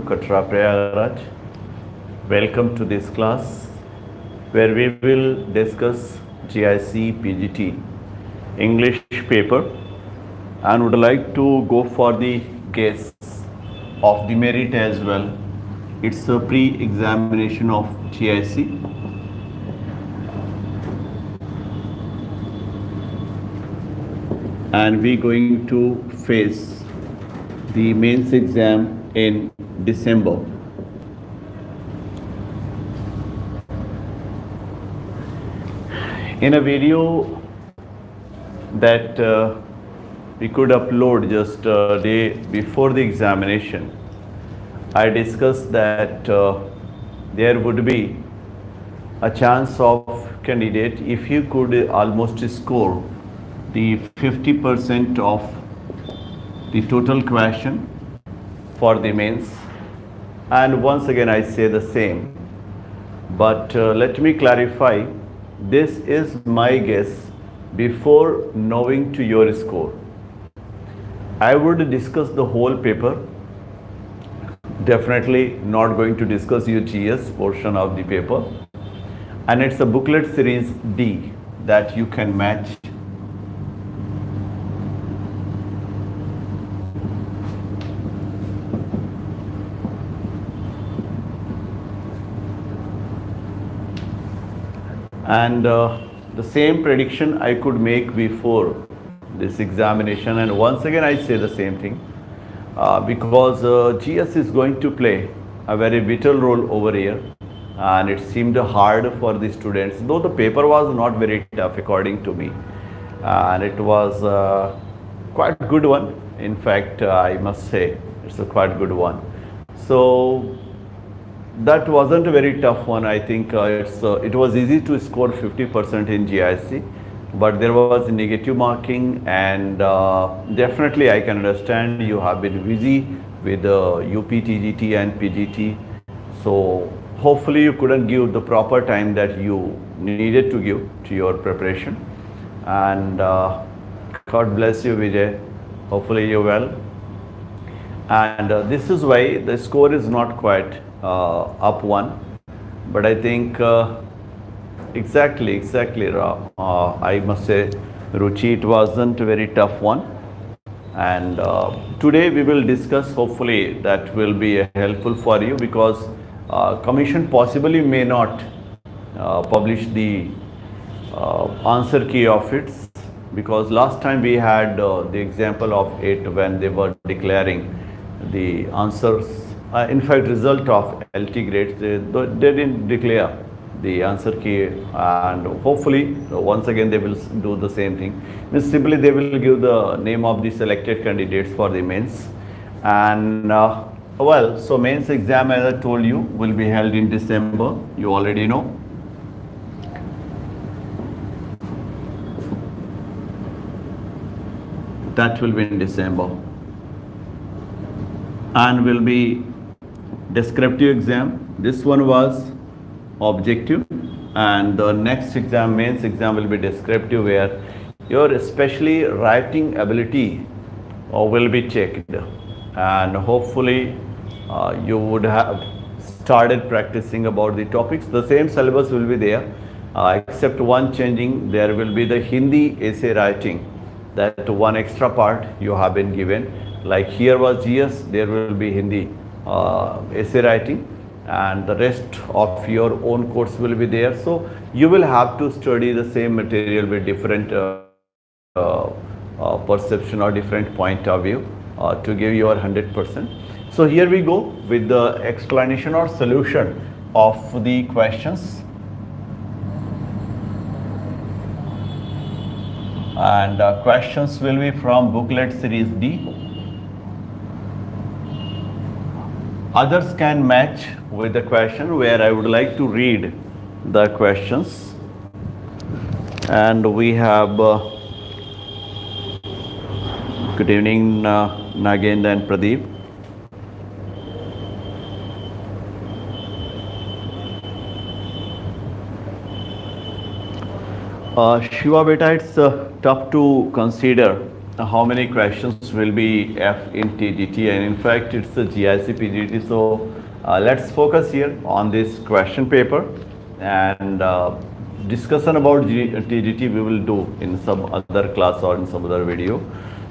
Katra Prayagraj. Welcome to this class where we will discuss GIC PGT English paper and would like to go for the guess of the merit as well. It's a pre-examination of GIC. And we're going to face the mains exam in December. In a video that we could upload just a day before the examination, I discussed that there would be a chance of candidate if you could almost score the 50% of the total question for the mains. And once again I say the same, but let me clarify, this is my guess before knowing to your score. I would discuss the whole paper, definitely not going to discuss your GS portion of the paper, and it's a booklet series D that you can match. And the same prediction I could make before this examination, and once again I say the same thing because GS is going to play a very vital role over here, and it seemed hard for the students, though the paper was not very tough according to me, and it was quite good one. In fact, I must say it's a quite good one. So that wasn't a very tough one. I think it was easy to score 50% in GIC, but there was negative marking, and definitely I can understand you have been busy with UP, TGT and PGT. So hopefully you couldn't give the proper time that you needed to give to your preparation. And God bless you, Vijay. Hopefully you're well. And this is why the score is not quite up one, but I think exactly I must say, Ruchi, it wasn't a very tough one. And today we will discuss, hopefully that will be helpful for you, because commission possibly may not publish the answer key of it, because last time we had the example of it when they were declaring the answers. In fact, result of LT grades, they didn't declare the answer key, and hopefully once again they will do the same thing. Means simply they will give the name of the selected candidates for the mains. And well, so mains exam, as I told you, will be held in December. You already know. That will be in December, and will be descriptive exam. This one was objective, and the next exam, mains exam, will be descriptive, where your especially writing ability will be checked, and hopefully you would have started practicing about the topics. The same syllabus will be there, except one changing. There will be the Hindi essay writing, that one extra part you have been given. Like here was GS, there will be Hindi essay writing, and the rest of your own course will be there. So you will have to study the same material with different perception or different point of view to give your 100%. So here we go with the explanation or solution of the questions. And questions will be from booklet series D. Others can match with the question, where I would like to read the questions. And we have good evening, Nagendra and Pradeep. Shiva beta, it's tough to consider how many questions will be F in TGT, and in fact it's a GIC PGT. So let's focus here on this question paper, and discussion about TGT we will do in some other class or in some other video.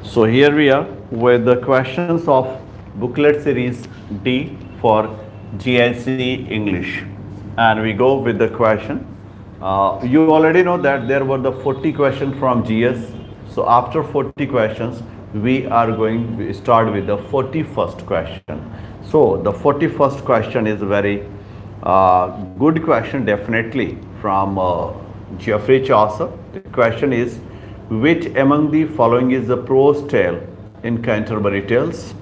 So here we are with the questions of booklet series D for GIC English, and we go with the question. You already know that there were the 40 questions from GS. So after 40 questions, we are going to start with the 41st question. So the 41st question is a very good question, definitely, from Geoffrey Chaucer. The question is, which among the following is the prose tale in Canterbury Tales?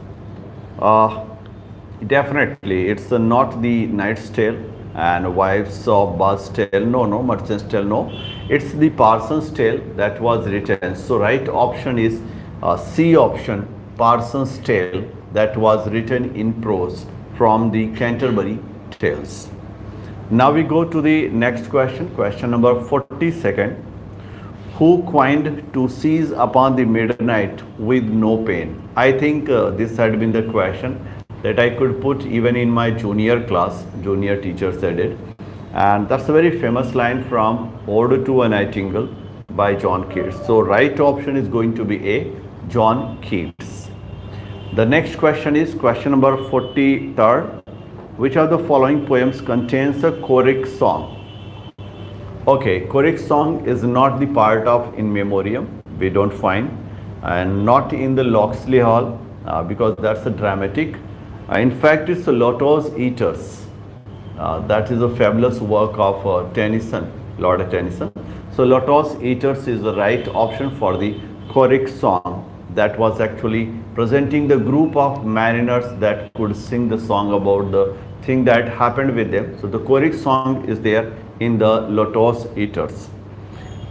Definitely, it's not the Knight's Tale and Wives of Bath's Tale. No, Merchant's Tale, no. It's the Parson's Tale that was written. So right option is C option, Parson's Tale, that was written in prose from the Canterbury Tales. Now we go to the next question, question number 42nd. Who coined to seize upon the midnight with no pain? I think this had been the question that I could put even in my junior class. Junior teacher said it. And that's a very famous line from Ode to a Nightingale by John Keats. So right option is going to be A, John Keats. The next question is question number 43rd. Which of the following poems contains a choric song? Okay, choric song is not the part of In Memoriam. We don't find, and not in the Locksley Hall because that's a dramatic. In fact, it's Lotto's Eaters. That is a fabulous work of Tennyson, Lord Tennyson. So Lotto's Eaters is the right option for the choric song that was actually presenting the group of mariners that could sing the song about the thing that happened with them. So the choric song is there in the Lotto's Eaters.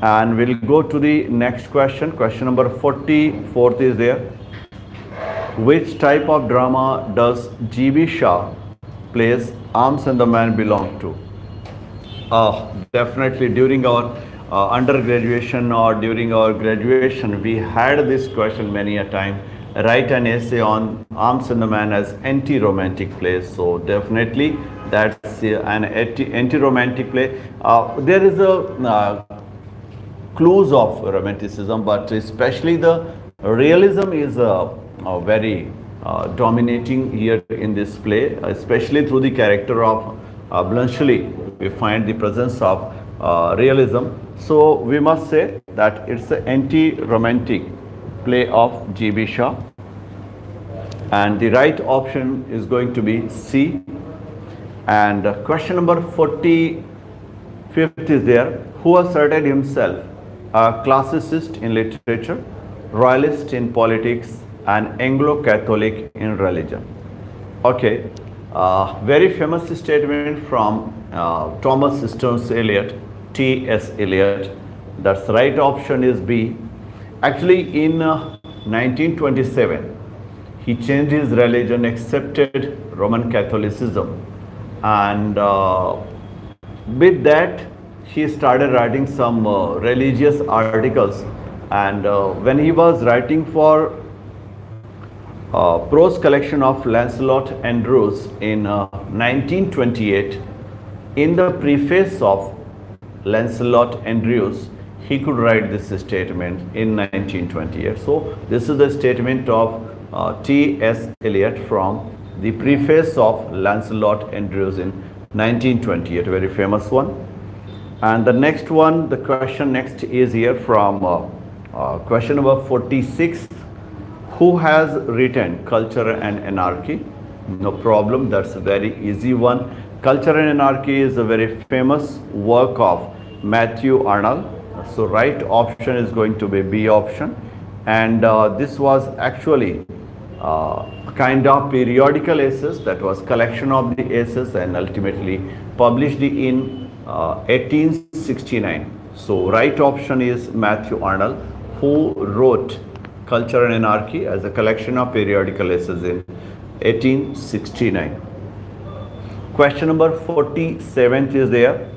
And we'll go to the next question. Question number 44th is there. Which type of drama does G.B. Shah plays Arms and the Man belong to? Definitely during our undergraduation or during our graduation, we had this question many a time. Write an essay on Arms and the Man as anti-romantic plays. So definitely that's an anti-romantic play. There is a clues of romanticism, but especially the realism is very dominating here in this play, especially through the character of Bluntschli. We find the presence of realism. So we must say that it's an anti-romantic play of G.B. Shah, and the right option is going to be C. And question number 45th is there. Who asserted himself a classicist in literature, royalist in politics, and Anglo-Catholic in religion? Okay, very famous statement from Thomas Stearns Eliot, T.S. Eliot. That's right option is B. Actually, in 1927, he changed his religion, accepted Roman Catholicism, and with that, he started writing some religious articles. And when he was writing for prose collection of Lancelot Andrews in 1928, in the preface of Lancelot Andrews, he could write this statement in 1928. So this is the statement of T.S. Eliot from the preface of Lancelot Andrews in 1928, a very famous one. And the next one, the question next is here from question number 46. Who has written Culture and Anarchy? No problem, that's a very easy one. Culture and Anarchy is a very famous work of Matthew Arnold. So right option is going to be B option. And this was actually a kind of periodical essays, that was collection of the essays, and ultimately published in 1869. So right option is Matthew Arnold, who wrote Culture and Anarchy as a collection of periodical essays in 1869. Question number 47th is there,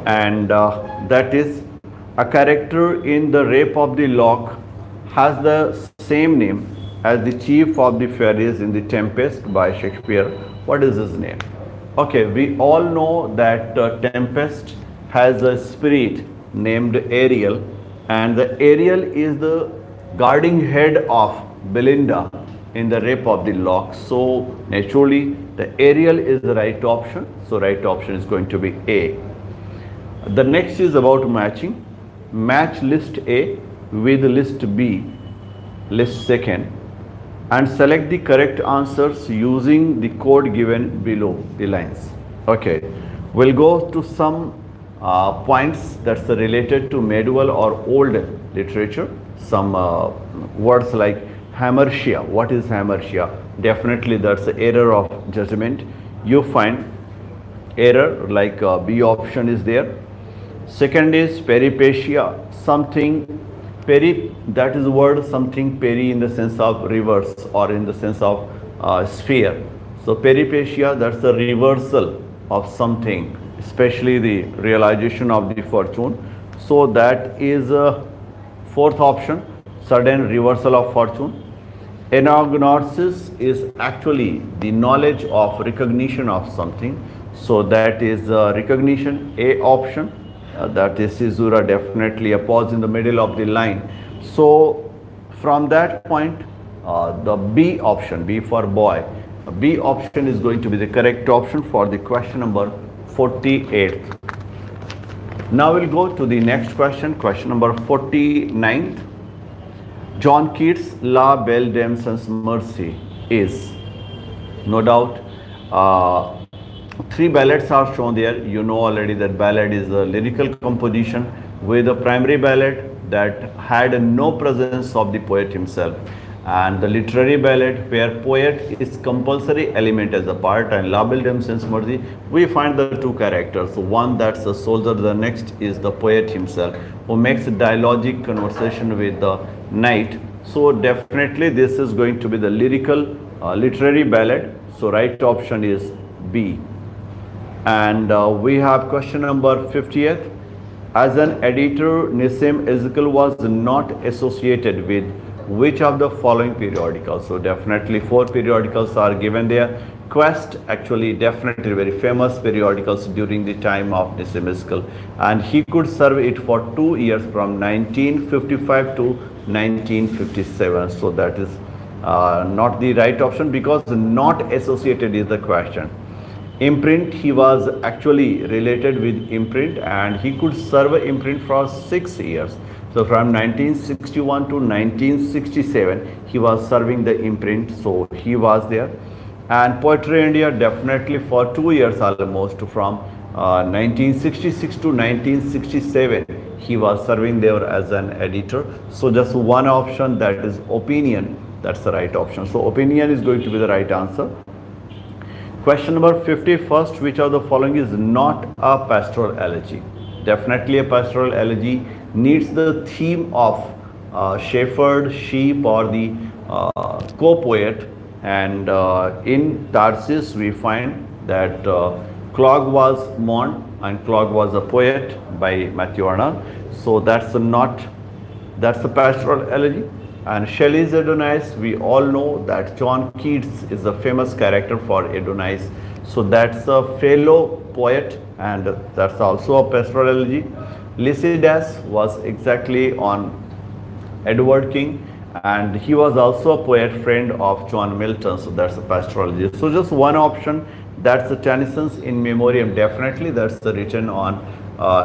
and that is, a character in The Rape of the Lock has the same name as the chief of the fairies in The Tempest by Shakespeare. What is his name? Okay, we all know that Tempest has a spirit named Ariel, and the Ariel is the guarding head of Belinda in the Rape of the Lock. So naturally, the Ariel is the right option. So right option is going to be A. The next is about matching. Match list A with list B, list second, and select the correct answers using the code given below the lines. Okay, we'll go to some points that's related to medieval or old literature. Some words like hamartia. What is hamartia? Definitely that's the error of judgment. You find error like B option is there. Second is peripecia, something peri, that is the word something peri in the sense of reverse or in the sense of sphere. So peripecia, that's the reversal of something, especially the realization of the fortune. So that is fourth option, sudden reversal of fortune. Anagnosis is actually the knowledge of recognition of something. So that is recognition, A option. That is caesura, definitely a pause in the middle of the line. So from that point, the B option, B for boy, B option is going to be the correct option for the question number 48. Now we'll go to the next question, question number 49th. John Keats' La Belle Dame sans Merci is, no doubt, three ballads are shown there. You know already that ballad is a lyrical composition with a primary ballad that had no presence of the poet himself, and the literary ballad where poet is compulsory element as a part, and La Belle Dame sans Merci we find the two characters. One that's a soldier, the next is the poet himself who makes a dialogic conversation with the knight. So definitely this is going to be the lyrical literary ballad. So right option is B. And we have question number 50th. As an editor, Nissim Ezekiel was not associated with which of the following periodicals? So definitely four periodicals are given there. Quest, actually definitely very famous periodicals during the time of Nissim Ezekiel, and he could serve it for 2 years from 1955 to 1957. So that is not the right option because not associated is the question. Imprint, he was actually related with imprint and he could serve imprint for 6 years. So from 1961 to 1967 he was serving the imprint, so he was there. And Poetry India, definitely for 2 years almost, from 1966 to 1967 he was serving there as an editor. So just one option, that is opinion, that's the right option. So opinion is going to be the right answer. Question number 51st, which of the following is not a pastoral elegy? Definitely a pastoral elegy needs the theme of shepherd, sheep, or the co-poet. And in Tarsus we find that Clog was mourned and Clog was a poet by Matthew Arnold. So that's the pastoral elegy. And Shelley's Adonais, we all know that John Keats is a famous character for Adonais. So that's a fellow poet and that's also a pastoral elegy. Lycidas was exactly on Edward King, and he was also a poet friend of John Milton. So that's a pastoral elegy. So just one option, that's the Tennyson's In Memoriam. Definitely that's the written on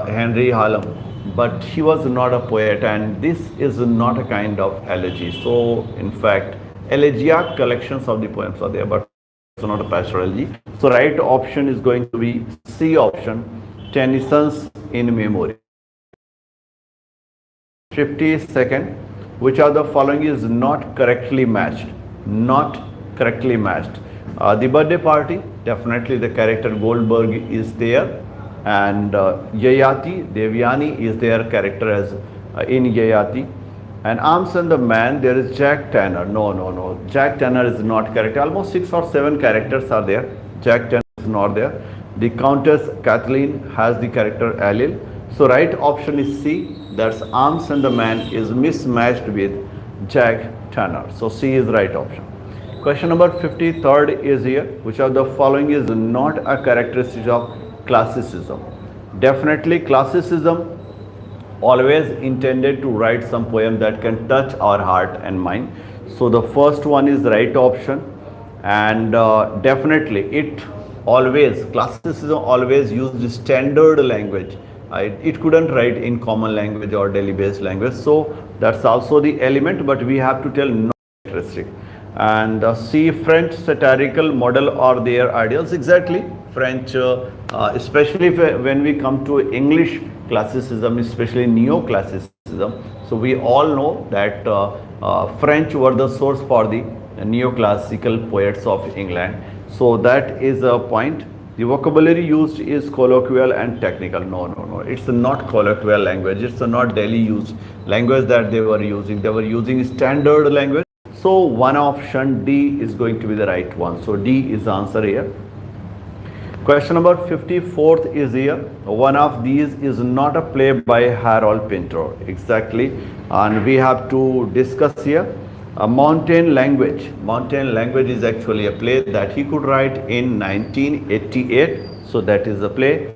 Henry Hallam. But he was not a poet and this is not a kind of elegy. So in fact elegiac collections of the poems are there, but it's not a pastoral elegy. So right option is going to be C option, Tennyson's In Memoriam. 52nd, which of the following is not correctly matched? Not correctly matched. The birthday party, definitely the character Goldberg is there. And Yayati, Devyani is their character as in Yayati. And Arms and the Man, there is Jack Tanner. No. Jack Tanner is not character. Almost 6 or 7 characters are there. Jack Tanner is not there. The Countess Kathleen has the character Alil. So right option is C. That's Arms and the Man is mismatched with Jack Turner. So C is right option. Question number 53rd is here. Which of the following is not a characteristic of classicism? Definitely classicism always intended to write some poem that can touch our heart and mind. So the first one is right option, and definitely classicism always used standard language. It couldn't write in common language or daily based language. So that's also the element, but we have to tell no characteristic. And C, French satirical model or their ideals. Exactly, French, especially when we come to English classicism, especially neoclassicism. So we all know that French were the source for the neoclassical poets of England. So that is a point. The vocabulary used is colloquial and technical. No. It's not colloquial language. It's not daily used language that they were using. They were using standard language. So one option D is going to be the right one. So D is the answer here. Question number 54th is here. One of these is not a play by Harold Pinter. Exactly. And we have to discuss here. Mountain Language. Mountain Language is actually a play that he could write in 1988. So that is the play.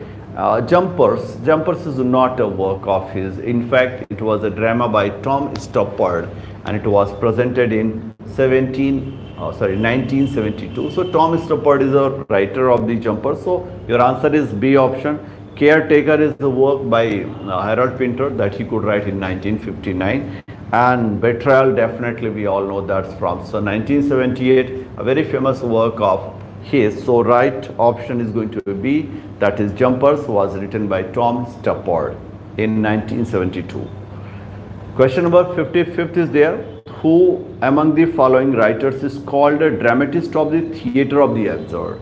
Jumpers. Jumpers is not a work of his. In fact, it was a drama by Tom Stoppard, and it was presented in 1972. So Tom Stoppard is a writer of the Jumpers. So your answer is B option. Caretaker is the work by Harold Pinter that he could write in 1959. And Betrayal, definitely we all know that's from 1978, a very famous work of his. So right option is going to be B, that is Jumpers, was written by Tom Stoppard in 1972. Question number 55th is there. Who among the following writers is called a dramatist of the theatre of the absurd?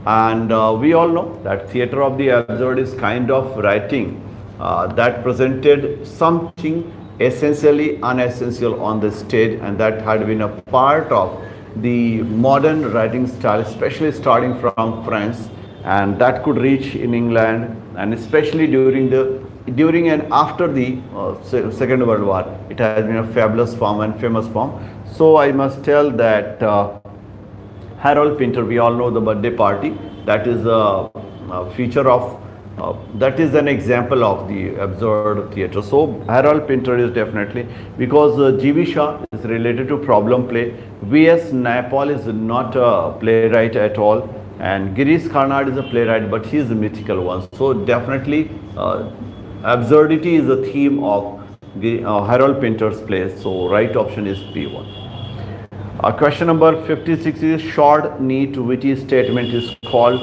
And we all know that theatre of the absurd is kind of writing that presented something essentially unessential on the stage, and that had been a part of the modern writing style, especially starting from France, and that could reach in England, and especially during and after the Second World War. It has been a fabulous form and famous form. So I must tell that Harold Pinter, we all know the birthday party, that is a feature of that is an example of the absurd theatre. So Harold Pinter is definitely, because G.V. Shaw is related to problem play. V.S. Naipaul is not a playwright at all, and Girish Karnad is a playwright, but he is a mythical one. So definitely absurdity is a theme of Harold Pinter's plays. So right option is P1. Question number 56 is short, neat, witty statement is called.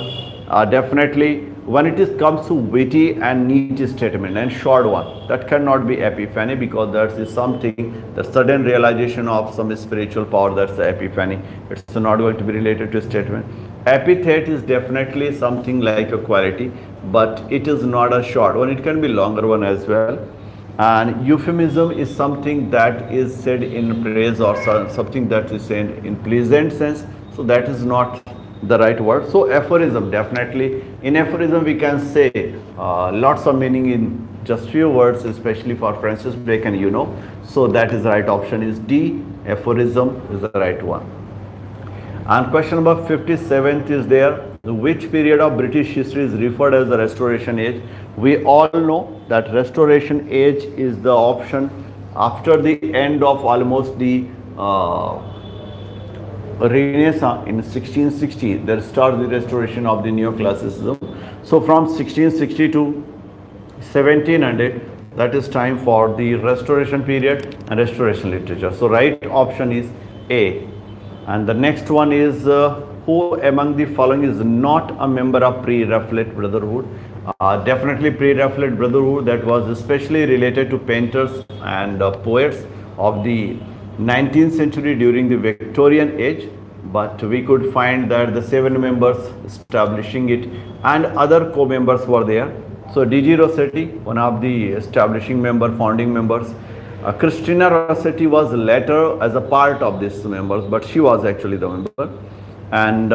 Definitely when it comes to witty and neat statement and short one, that cannot be epiphany, because that is something, the sudden realization of some spiritual power, that's the epiphany. It's not going to be related to statement. Epithet is definitely something like a quality, but it is not a short one. It can be longer one as well. And euphemism is something that is said in praise or something that is said in pleasant sense. So that is not the right word. So aphorism, definitely in aphorism we can say lots of meaning in just few words, especially for Francis Bacon, you know. So that is the right option is D, aphorism is the right one. And question number 57th is there. Which period of British history is referred as the Restoration Age? We all know that Restoration Age is the option after the end of almost the Renaissance in 1660. There starts the restoration of the neoclassicism. So from 1660 to 1700, that is time for the Restoration period and Restoration literature. So right option is A. And the next one is who among the following is not a member of Pre-Raphaelite Brotherhood? Definitely Pre-Raphaelite Brotherhood, that was especially related to painters and poets of the 19th century during the Victorian age, but we could find that the 7 members establishing it and other co-members were there. So D.G. Rossetti, one of the establishing member, founding members. Christina Rossetti was later as a part of these members, but she was actually the member. And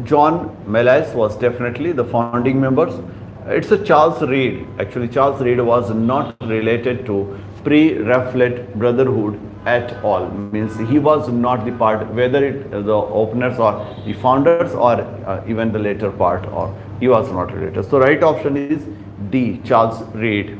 John Mellais was definitely the founding members. It's a Charles Reed. Actually, Charles Reed was not related to pre-Raphaelite Brotherhood at all. Means he was not the part, whether it the openers or the founders or even the later part, or he was not related. So right option is D, Charles Reed.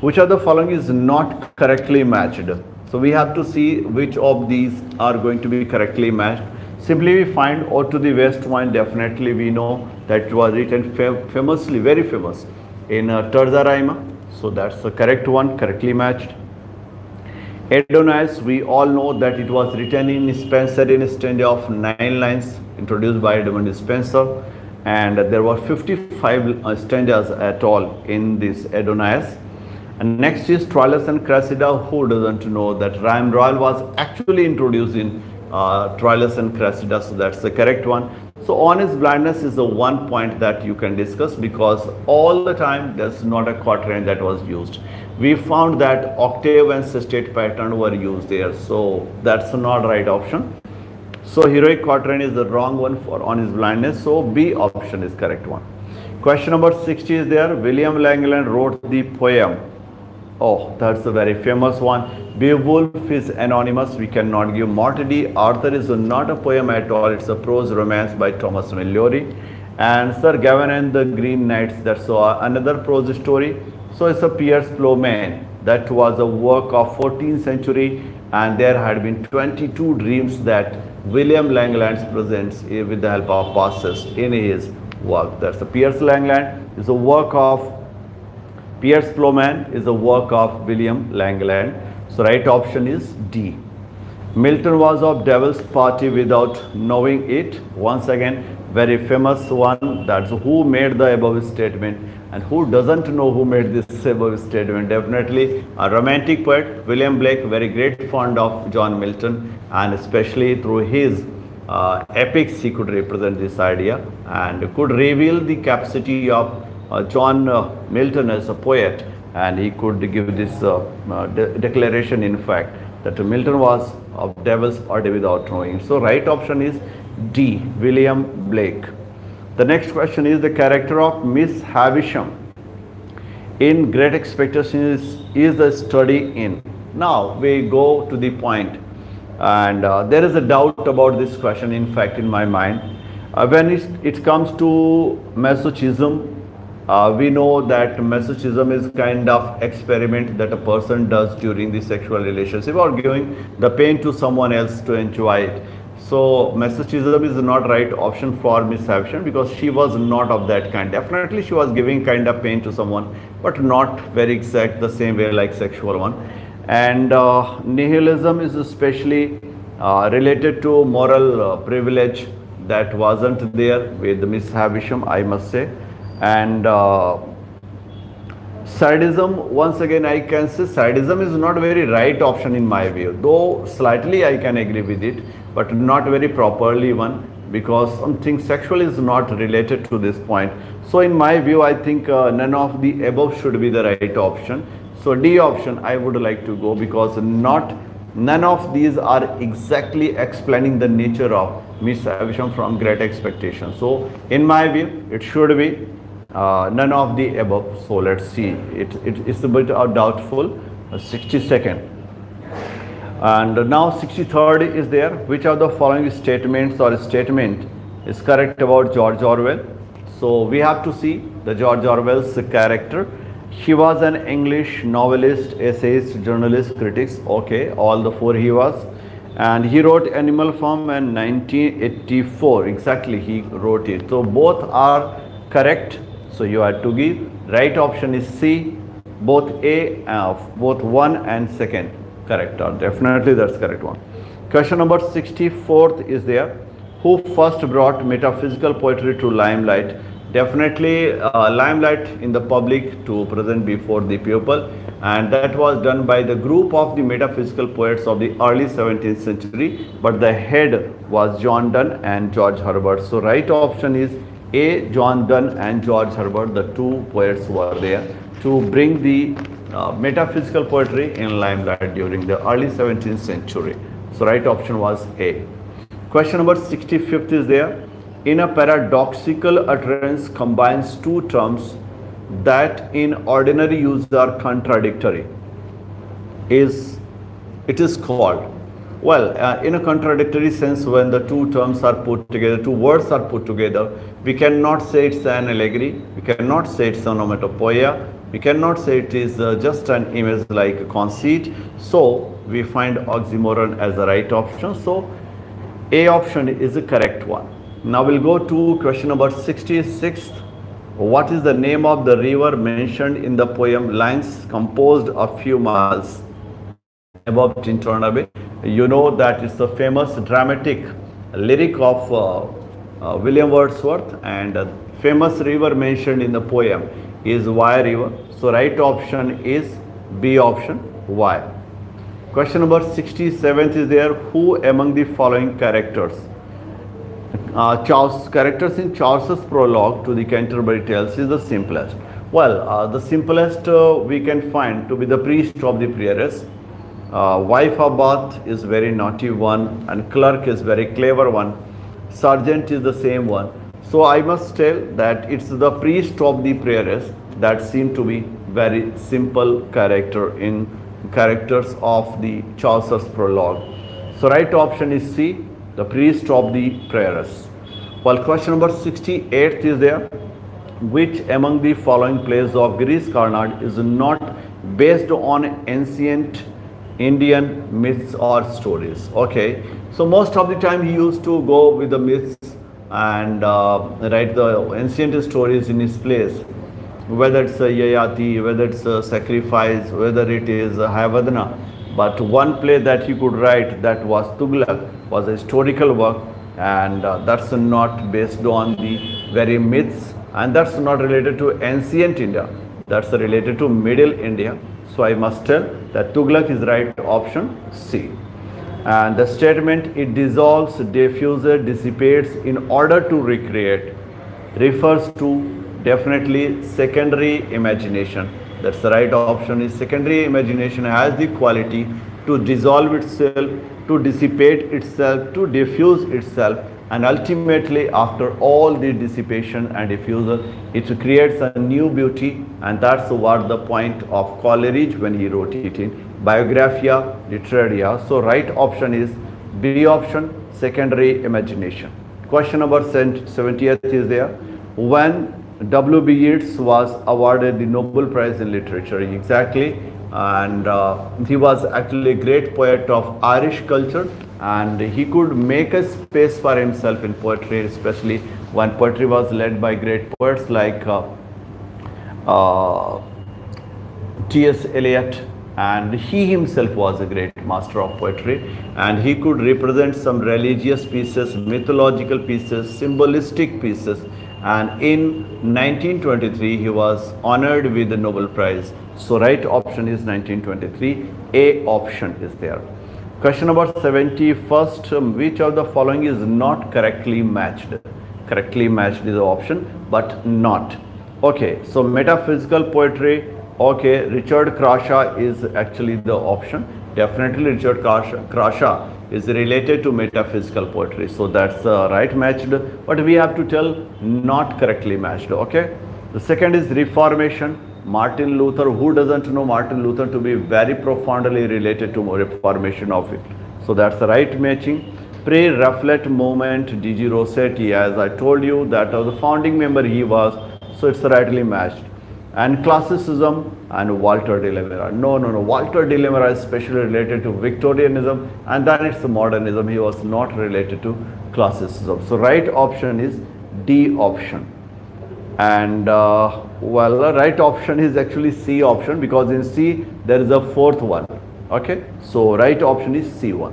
Which of the following is not correctly matched? So we have to see which of these are going to be correctly matched. Simply we find O to the west one, definitely we know that it was written famously, very famous in Terza Rima. So that's the correct one, correctly matched. Adonais, we all know that it was written in Spenserian stanza of 9 lines introduced by Edmund Spenser, and there were 55 stanzas at all in this Adonais. And next is Troilus and Cressida. Who doesn't know that rhyme royal was actually introduced in Troilus and Cressida, so that's the correct one. So honest blindness is the one point that you can discuss, because all the time there's not a quatrain that was used. We found that octave and sestet pattern were used there, so that's not right option. So heroic quatrain is the wrong one for honest blindness, so B option is correct one. Question number 60 is there. William Langland wrote the poem. Oh, that's a very famous one. Beowulf is anonymous. We cannot give Mortady. Arthur is not a poem at all. It's a prose romance by Thomas Mallory. And Sir Gawain and the Green Knights, that's another prose story. So it's a Piers Plowman. That was a work of 14th century, and there had been 22 dreams that William Langland presents with the help of pastors in his work. That's the Piers Langland is a work of Piers Plowman is a work of William Langland. So right option is D. Milton was of Devil's Party without knowing it. Once again, very famous one. That's who made the above statement, and who doesn't know who made this above statement. Definitely a romantic poet, William Blake, very great fond of John Milton, and especially through his epics he could represent this idea and could reveal the capacity of John Milton as a poet, and he could give this declaration, in fact, that Milton was of Devil's Party without knowing. So right option is D, William Blake. The next question is the character of Miss Havisham in Great Expectations is the study in. Now we go to the point, and there is a doubt about this question, in fact, in my mind. When it comes to Mesochism, we know that Mesochism is kind of experiment that a person does during the sexual relationship or giving the pain to someone else to enjoy it. So Mesochism is not right option for Miss Havisham, because she was not of that kind. Definitely she was giving kind of pain to someone, but not very exact the same way like sexual one. And nihilism is especially related to moral privilege that wasn't there with Miss Havisham, I must say. And sadism, once again I can say sadism is not very right option in my view, though slightly I can agree with it, but not very properly one, because something sexual is not related to this point. So in my view, I think none of the above should be the right option. So D option I would like to go, because none of these are exactly explaining the nature of Miss Havisham from Great Expectations. So in my view, it should be none of the above. So let's see, it's a bit doubtful. 62nd. And now 63rd is there. Which of the following statements or statement is correct about George Orwell? So we have to see the George Orwell's character. He was an English novelist, essayist, journalist, critics. Okay, all the four he was. And he wrote Animal Farm in 1984. Exactly, he wrote it. So both are correct. So you have to give. Right option is C. Both A, both 1 and 2nd correct. Or definitely that's correct one. Question number 64th is there. Who first brought metaphysical poetry to limelight? Definitely limelight in the public to present before the people, and that was done by the group of the metaphysical poets of the early 17th century, but the head was John Donne and George Herbert. So right option is A, John Donne and George Herbert. The two poets were there to bring the metaphysical poetry in limelight during the early 17th century. So right option was A. Question number 65th is there. In a paradoxical utterance combines two terms that in ordinary use are contradictory is it is called? Well, in a contradictory sense, when the two terms are put together, two words are put together, we cannot say it's an allegory, we cannot say it's an onomatopoeia, we cannot say it is just an image like a conceit. So we find oxymoron as the right option. So A option is the correct one. Now we'll go to question number 66. What is the name of the river mentioned in the poem Lines Composed a Few Miles Above Tintornabe? You know that it's the famous dramatic lyric of William Wordsworth, and famous river mentioned in the poem is Wye River. So right option is B option, Wye. Question number 67 is there. Who among the following characters? Characters in Chaucer's prologue to the Canterbury Tales is the simplest. Well, the simplest we can find to be the priest of the prioress. Wife of Bath is very naughty one, and clerk is very clever one. Sergeant is the same one. So I must tell that it's the priest of the prioress that seem to be very simple character in characters of the Chaucer's prologue. So right option is C, the priest of the prioress. Well, question number 68 is there. Which among the following plays of Girish Karnad is not based on ancient Indian myths or stories? Okay, so most of the time he used to go with the myths and write the ancient stories in his place, whether it's a Yayati, whether it's a sacrifice, whether it is a Havadana. But one play that he could write, that was Tughlaq, was a historical work, and that's not based on the very myths, and that's not related to ancient India, that's related to Middle India. So I must tell that Tughlaq is right option C. And the statement it dissolves, diffuses, dissipates in order to recreate refers to definitely secondary imagination. That's the right option is secondary imagination has the quality to dissolve itself, to dissipate itself, to diffuse itself, and ultimately after all the dissipation and diffusal it creates a new beauty, and that's what the point of Coleridge when he wrote it in Biographia Literaria. So right option is B option, secondary imagination. Question number 70th is there. When W.B. Yeats was awarded the Nobel Prize in Literature, exactly, and he was actually a great poet of Irish culture, and he could make a space for himself in poetry, especially when poetry was led by great poets like T.S. Eliot, and he himself was a great master of poetry, and he could represent some religious pieces, mythological pieces, symbolistic pieces, and in 1923 he was honored with the Nobel Prize. So right option is 1923, A option is there. Question number 71st, which of the following is not correctly matched? Correctly matched is the option, but not. Okay, so metaphysical poetry, okay, Richard Crawshaw is actually the option. Definitely Richard Crawshaw is related to metaphysical poetry. So that's right matched, but we have to tell not correctly matched, okay. The second is Reformation. Martin Luther, who doesn't know Martin Luther to be very profoundly related to Reformation of it. So that's the right matching. Pre-Raphaelite movement, D.G. Rossetti, as I told you, that was the founding member he was, so it's rightly matched. And Classicism and Walter de Limera. No, Walter de Limera is specially related to Victorianism, and then it's modernism. He was not related to Classicism. So right option is D option. And well, right option is actually C option, because in C there is a fourth one. Okay, so right option is C1.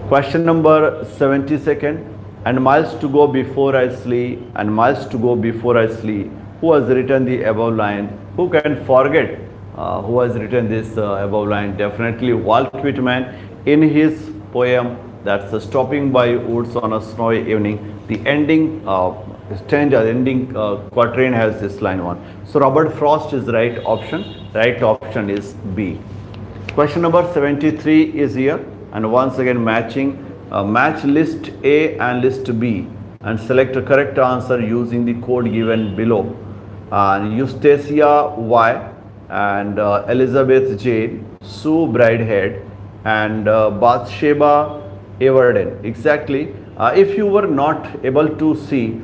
Question number 72nd. And miles to go before I sleep, and miles to go before I sleep. Who has written the above line? Who can forget who has written this above line? Definitely Walt Whitman in his poem, that's Stopping by Woods on a Snowy Evening. The ending stanza, ending quatrain has this line one. So Robert Frost is right option. Right option is B. Question number 73 is here, and once again matching. Match list A and list B and select a correct answer using the code given below. and Eustacia Y, and Elizabeth Jane, Sue Bridehead, and Bathsheba Everden. Exactly. If you were not able to see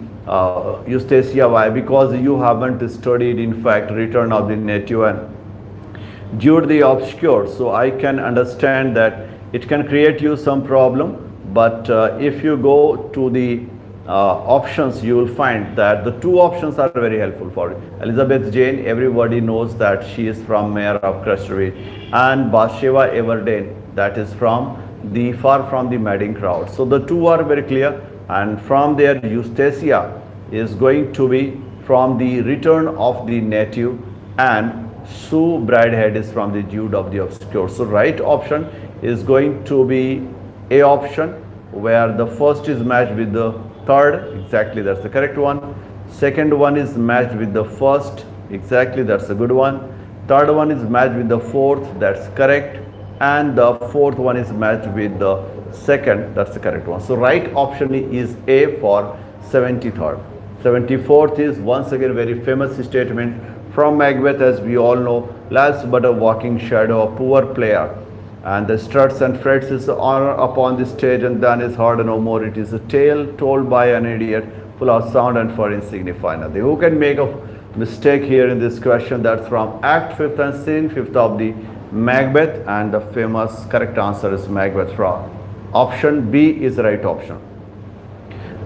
Eustacia Y because you haven't studied, in fact, Return of the Native and Jude the Obscure, so I can understand that it can create you some problem. But if you go to the options, you will find that the two options are very helpful for you. Elizabeth Jane, everybody knows that she is from Mayor of Crestwood, and Bathsheba Everden, that is from the Far From the Madding Crowd. So the two are very clear, and from there Eustacia is going to be from the Return of the Native, and Sue Bridehead is from the Jude of the Obscure. So right option is going to be A option, where the first is matched with the third. Exactly, that's the correct one. Second one is matched with the first. Exactly, that's a good one. Third one is matched with the fourth. That's correct. And the fourth one is matched with the second. That's the correct one. So right option is A for 73rd. 74th is once again very famous statement from Macbeth, as we all know. Life's but a walking shadow, a poor player, and the struts and frets his honor upon the stage, and then is heard no more. It is a tale told by an idiot, full of sound and for insignify nothing. Who can make a mistake here in this question? That's from Act 5th and Scene 5th of the Macbeth, and the famous correct answer is Macbeth. From option B is the right option.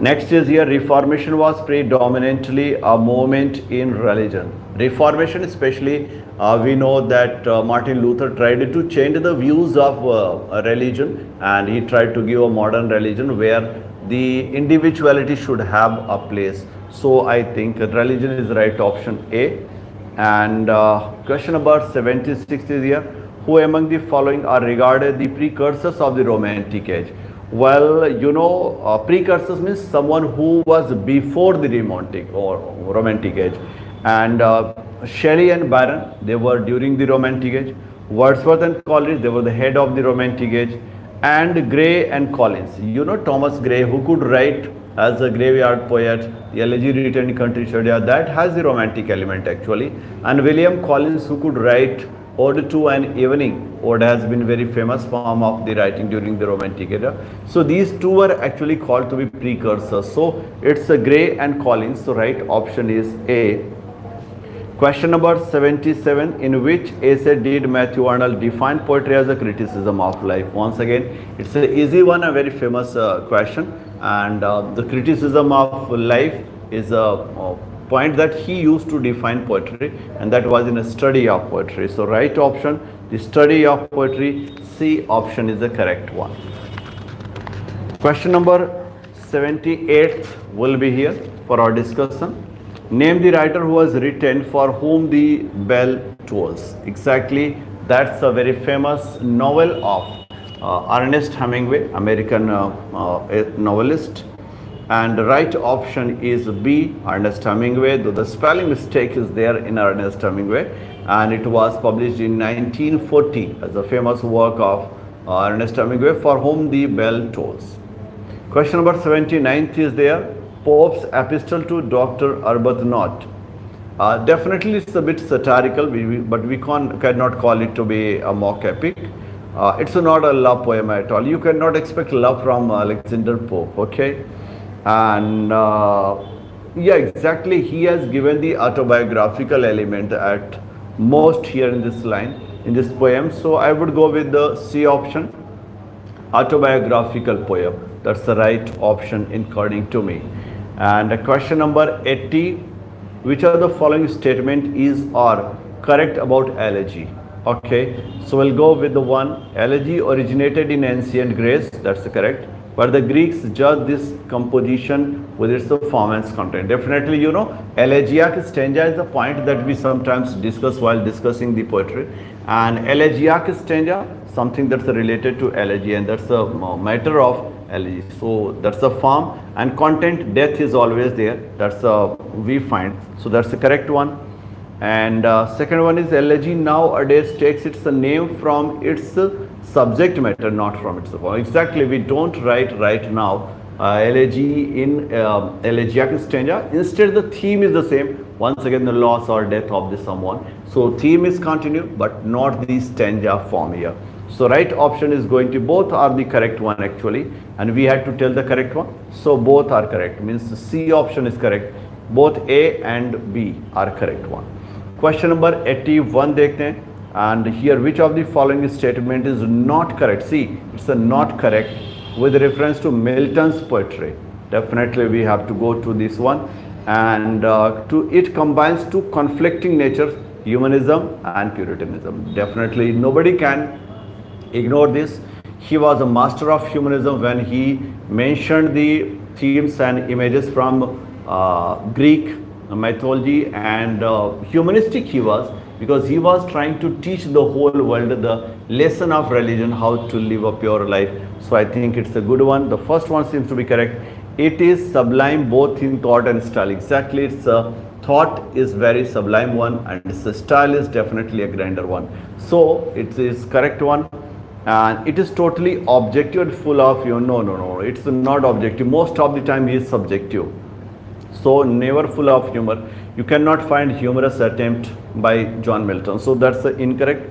Next is here, Reformation was predominantly a movement in religion. Reformation, especially, we know that Martin Luther tried to change the views of religion, and he tried to give a modern religion where the individuality should have a place. So I think religion is the right option, A. And question number 76 is here, who among the following are regarded the precursors of the Romantic Age? Well, you know, precursors means someone who was before the Romantic Age. And Shelley and Byron, they were during the Romantic Age. Wordsworth and Coleridge, they were the head of the Romantic Age. And Gray and Collins, you know Thomas Gray, who could write as a graveyard poet, the elegy written in countryside, that has the romantic element actually. And William Collins, who could write Ode to an Evening. Ode has been very famous form of the writing during the Romantic era. So these two were actually called to be precursors. So it's a Gray and Collins. So right option is A. Question number 77, in which essay did Matthew Arnold define poetry as a criticism of life? Once again, it's an easy one, a very famous question. And the criticism of life is a point that he used to define poetry, and that was in a study of poetry. So right option, the study of poetry, C option is the correct one. Question number 78 will be here for our discussion. Name the writer who has written For Whom the Bell Tolls. Exactly, that's a very famous novel of Ernest Hemingway, American novelist. And the right option is B, Ernest Hemingway, though the spelling mistake is there in Ernest Hemingway, and it was published in 1940 as a famous work of Ernest Hemingway, For Whom the Bell Tolls. Question number 79 is there, Pope's epistle to Dr. Arbuthnot. Definitely it's a bit satirical, but we cannot call it to be a mock epic. It's not a love poem at all. You cannot expect love from Alexander Pope, okay? And yeah, exactly, he has given the autobiographical element at most here in this line, in this poem. So I would go with the C option, autobiographical poem. That's the right option according to me. And question number 80, which of the following statement is or correct about elegy? Okay, so we'll go with the one, elegy originated in ancient Greece, that's the correct. But the Greeks judged this composition with its performance content. Definitely, you know, elegiac stanza is the point that we sometimes discuss while discussing the poetry. And elegiac stanza, something that's related to elegy, and that's a matter of elegy. So that's the form, and content, death is always there. That's we find. So that's the correct one. And second one is elegy nowadays takes its name from its subject matter, not from its form. Exactly, we don't write right now elegy in elegiac stanza. Instead, the theme is the same. Once again, the loss or death of the someone. So theme is continued, but not the stanza form here. So right option is going to, both are the correct one actually, and we had to tell the correct one. So both are correct, means C option is correct. Both A and B are correct one. Question number 81 dekhte hain. And here, which of the following statement is not correct? See, it's a not correct with reference to Milton's poetry. Definitely we have to go to this one, and it combines two conflicting natures, humanism and Puritanism. Definitely nobody can ignore this. He was a master of humanism when he mentioned the themes and images from Greek mythology, and humanistic he was, because he was trying to teach the whole world the lesson of religion, how to live a pure life. So I think it's a good one. The first one seems to be correct. It is sublime both in thought and style. Exactly, its thought is very sublime one, and its style is definitely a grander one. So it is correct one. And it is totally objective and full of you. No, it's not objective. Most of the time he is subjective. So never full of humor. You cannot find humorous attempt by John Milton. So that's incorrect.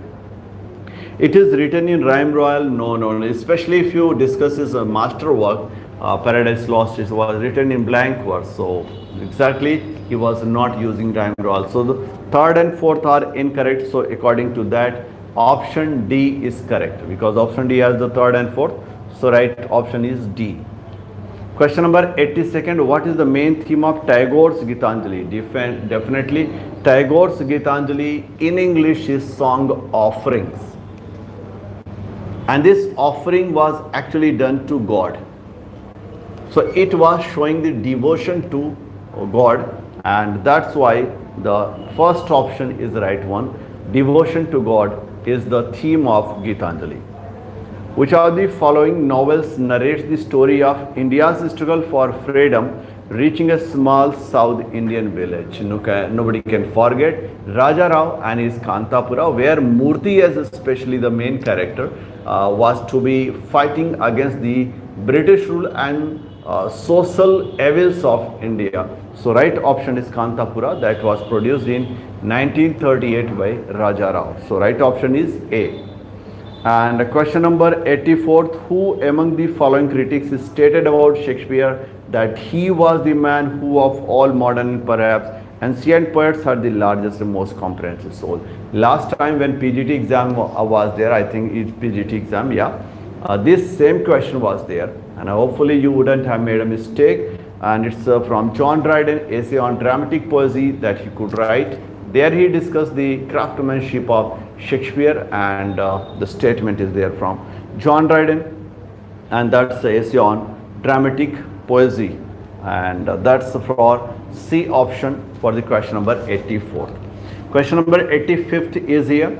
It is written in rhyme royal. No. Especially if you discuss his master work, Paradise Lost, it was written in blank verse. So exactly, he was not using rhyme royal. So the third and fourth are incorrect. So according to that, option D is correct, because option D has the third and fourth. So right option is D. Question number 82nd. What is the main theme of Tagore's Gitanjali? Definitely Tagore's Gitanjali in English is song offerings, and this offering was actually done to God. So it was showing the devotion to God, and that's why the first option is the right one. Devotion to God is the theme of Gitanjali. Which of the following novels narrates the story of India's struggle for freedom reaching a small South Indian village? Nobody can forget Raja Rao and his Kantapura, where Murthy, as especially the main character, was to be fighting against the British rule and social evils of India. So right option is Kantapura, that was produced in 1938 by Raja Rao. So right option is A. And question number 84th. Who among the following critics stated about Shakespeare that he was the man who of all modern perhaps ancient poets had the largest and most comprehensive soul? Last time when PGT exam was there, I think it's PGT exam, yeah, this same question was there, and hopefully you wouldn't have made a mistake. And it's from John Dryden, essay on dramatic poesy that he could write. There he discussed the craftsmanship of Shakespeare, and the statement is there from John Dryden, and that's the essay on dramatic poesy, and that's for C option for the question number 84th. Question number 85th is here.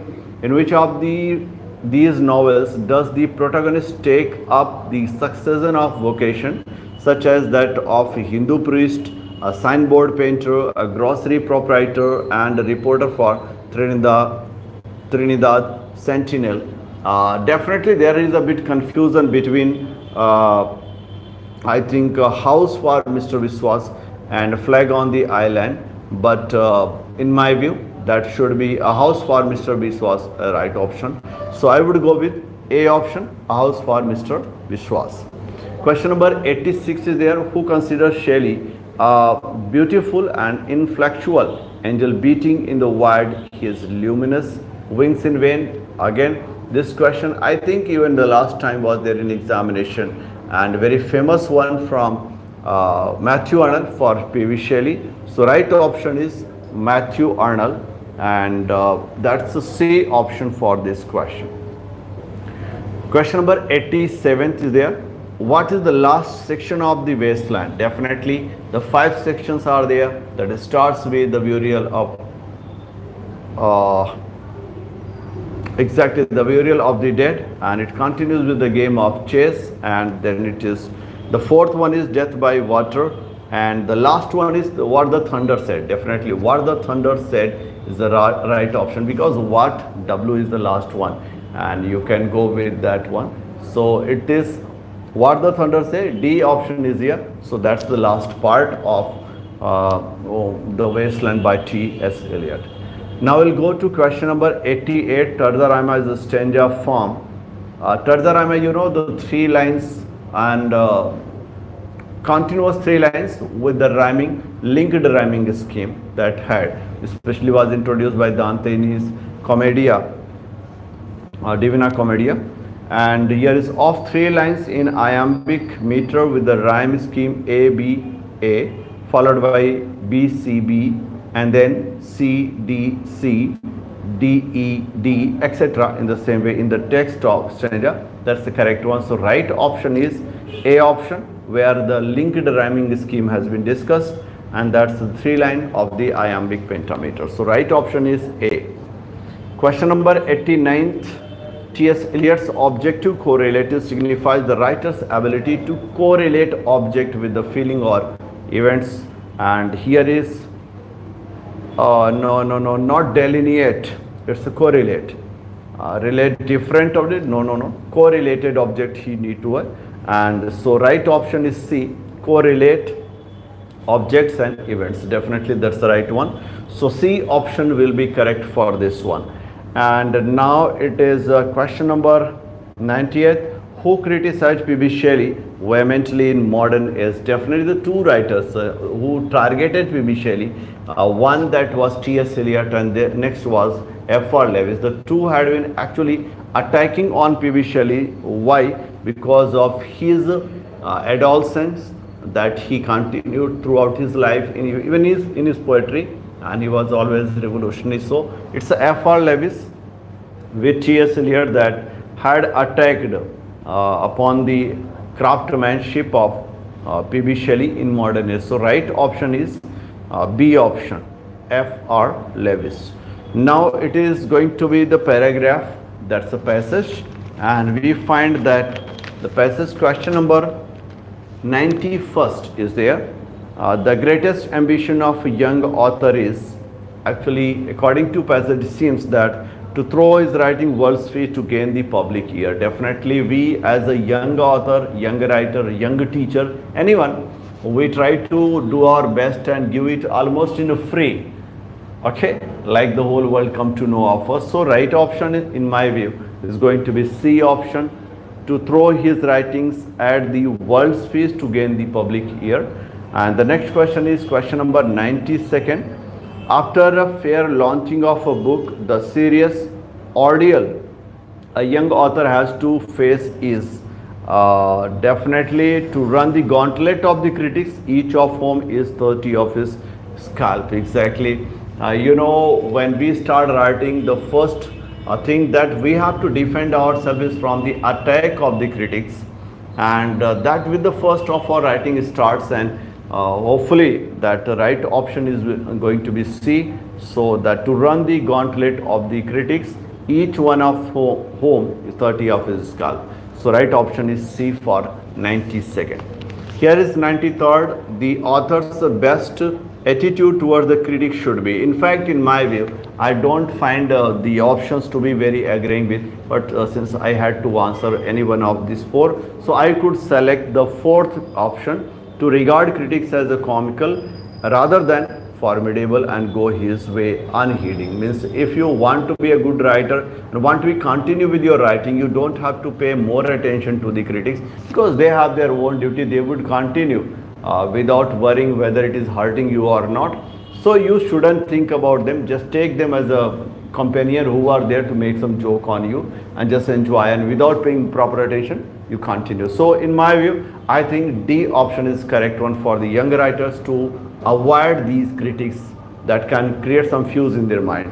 In which of these novels does the protagonist take up the succession of vocation, such as that of a Hindu priest, a signboard painter, a grocery proprietor, and a reporter for Trinidad Sentinel? Definitely there is a bit confusion between I think a house for Mr. Viswas and a flag on the island, but in my view that should be a house for Mr. Viswas, right option. So I would go with A option, a house for Mr. Viswas. Question number 86 is there. Who considers Shelley a beautiful and inflexible angel beating in the wild his luminous wings in vain? Again, this question I think even the last time was there in examination, and very famous one from Matthew Arnold for P.V. Shelley. So right option is Matthew Arnold, and that's the C option for this question. Question number 87 is there. What is the last section of the wasteland? Definitely the 5 sections are there. That starts with the burial of exactly the burial of the dead, and it continues with the game of chess, and then it is the fourth one is death by water, and the last one is what the thunder said. Definitely what the thunder said is the right option, because what W is the last one, and you can go with that one. So it is What the thunder say? D option is here. So that's the last part of The Wasteland by T.S. Eliot. Now we'll go to question number 88. Terza rima is a stanza form. Terza rima, you know, the three lines and continuous three lines with the rhyming, linked rhyming scheme that had, especially was introduced by Dante in his Commedia, Divina Commedia. And here is of three lines in iambic meter with the rhyme scheme A, B, A, followed by B, C, B, and then C, D, C, D, E, D, etc. in the same way in the text of stanza. That's the correct one. So right option is A option, where the linked rhyming scheme has been discussed, and that's the three line of the iambic pentameter. So right option is A. Question number 89th. T.S. Eliot's objective correlative signifies the writer's ability to correlate object with the feeling or events, and here is not delineate, it's a correlate. Relate different object, no, correlated object he need to work. And so right option is C, correlate objects and events. Definitely that's the right one. So C option will be correct for this one. And now it is question number 98. Who criticized P.B. Shelley vehemently in modern age? Definitely the two writers who targeted P.B. Shelley. One that was T.S. Eliot and the next was F.R. Lewis. The two had been actually attacking on P.B. Shelley. Why? Because of his adolescence that he continued throughout his life, even in his poetry, and he was always revolutionary. So it's F.R. Lewis with T.S. Eliot that had attacked upon the craftsmanship of P.B. Shelley in modern age. So right option is B option, F.R. Lewis. Now it is going to be the paragraph, that's the passage, and we find that the passage question number 91st is there. The greatest ambition of a young author is, actually according to passage, it seems that to throw his writing world's feet to gain the public ear. Definitely we as a young author, young writer, young teacher, anyone, we try to do our best and give it almost in a free, okay, like the whole world come to know of us. So right option in my view is going to be C option, to throw his writings at the world's feet to gain the public ear. And the next question is question number 92nd. After a fair launching of a book, the serious ordeal a young author has to face is definitely to run the gauntlet of the critics, each of whom is 30 of his scalp. Exactly. You know, when we start writing, the first thing that we have to defend ourselves from the attack of the critics, and that with the first of our writing starts, and hopefully that the right option is going to be C. So that to run the gauntlet of the critics, each one of whom is 30 of his scalp. So right option is C for 92nd. Here is 93rd. The author's best attitude towards the critic should be. In fact, in my view, I don't find the options to be very agreeing with, but since I had to answer any one of these four, so I could select the fourth option, to regard critics as a comical rather than formidable and go his way unheeding. Means if you want to be a good writer and want to continue with your writing, you don't have to pay more attention to the critics, because they have their own duty. They would continue without worrying whether it is hurting you or not. So you shouldn't think about them. Just take them as a companion who are there to make some joke on you, and just enjoy, and without paying proper attention you continue. So in my view, I think D option is correct one for the young writers, to avoid these critics that can create some fuse in their mind.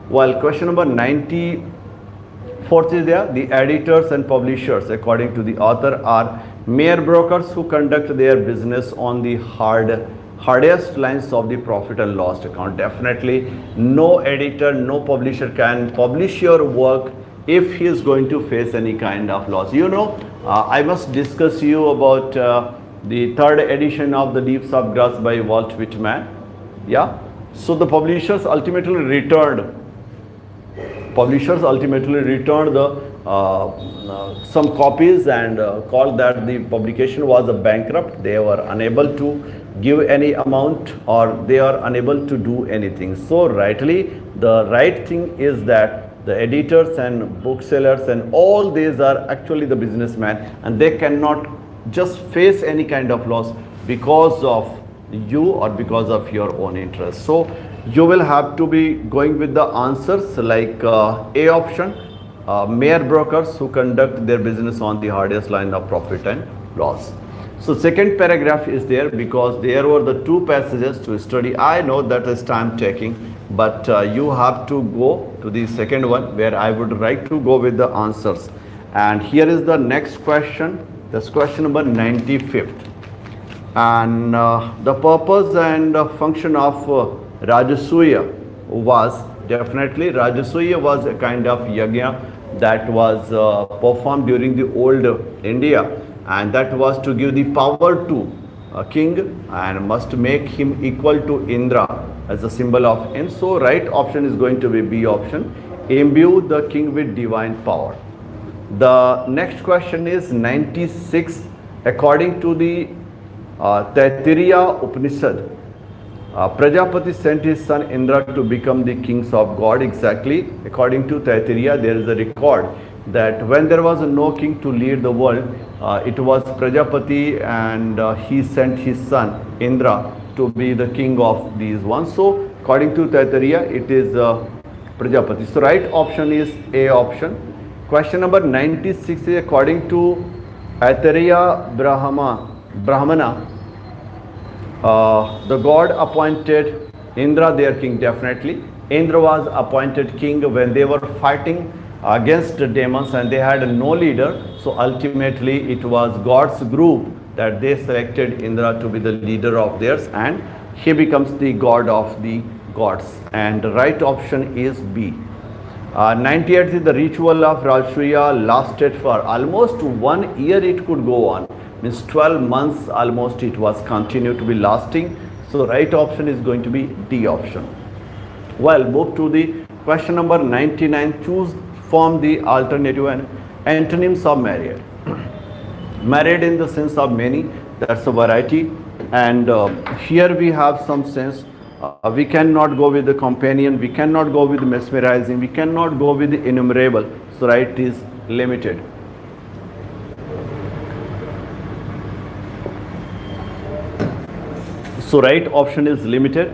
Well, question number 94th is there. The editors and publishers, according to the author, are mere brokers who conduct their business on the hardest lines of the profit and loss account. Definitely no editor, no publisher can publish your work if he is going to face any kind of loss. You know, I must discuss you about the third edition of The Leaves of Grass by Walt Whitman. Yeah. So the publishers ultimately returned the some copies and called that the publication was a bankrupt. They were unable to give any amount or they are unable to do anything. So rightly, the right thing is that the editors and booksellers and all these are actually the businessmen, and they cannot just face any kind of loss because of you or because of your own interest. So you will have to be going with the answers like A option, mere brokers who conduct their business on the hardest line of profit and loss. So second paragraph is there because there were the two passages to study. I know that is time taking, but you have to go to the second one where I would like to go with the answers. And here is the next question. That's question number 95th. And the purpose and function of Rajasuya was definitely, Rajasuya was a kind of yajna that was performed during the old India, and that was to give the power to a king and must make him equal to Indra as a symbol of him. So right option is going to be B option, imbue the king with divine power. The next question is 96. According to the Taittiriya Upanishad, Prajapati sent his son Indra to become the kings of God. Exactly, according to Taittiriya, there is a record that when there was no king to lead the world, it was Prajapati, and he sent his son Indra to be the king of these ones. So according to Taittiriya, it is Prajapati. So right option is A option. Question number 96 is according to Aitareya Brahmana, the god appointed Indra their king. Definitely, Indra was appointed king when they were fighting against the demons and they had no leader. So ultimately, it was God's group that they selected Indra to be the leader of theirs, and he becomes the god of the gods. And the right option is B. 98 is the ritual of Rajasuya lasted for almost 1 year. It could go on, means 12 months almost it was continued to be lasting. So right option is going to be D option. Well, move to the question number 99. Choose from the alternative and antonyms of married. Married in the sense of many, that's a variety, and here we have some sense. We cannot go with the companion, we cannot go with mesmerizing, we cannot go with the innumerable. So right is limited. So right option is limited